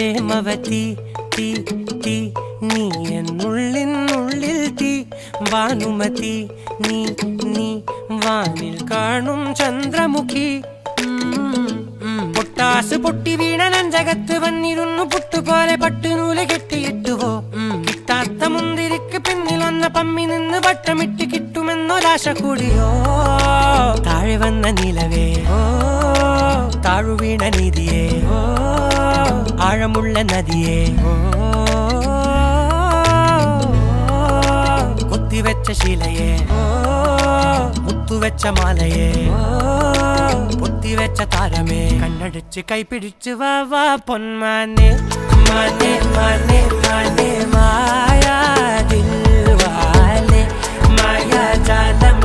പ്രേമവതി തീ തീ നീ എന്നുള്ളിൽ തീ ഭാനുമതി നീ നീ വാനിൽ കാണും ചന്ദ്രമുഖി പൊട്ടാസ് പൊട്ടി വീണ നെഞ്ചകത്ത് വന്നിരുന്നു പുട്ടുപോലെ പട്ടുനൂല് കെട്ടിയിട്ടുവോ കിട്ടാത്ത മുന്തിരിക്ക് പിന്നിൽ വന്ന പമ്മി നിന്ന് വട്ടമിട്ട് കിട്ടുമെന്നൊരാശ കൂടിയോ താഴെ വന്ന നിലവേ താഴു വീണ നിധിയേ ആഴമുള്ള നദിയേ കൊത്തിവെച്ച ശിലയേ മുത്തുവെച്ച മാലയേ പൊത്തിവെച്ച താരമേ കണ്ണടിച്ച് കൈപിടിച്ച് വാ വാ പൊന്മാനെ മാനെ മാനെ മാനെ മായാ ദിൽവാലെ മായാ ജാലം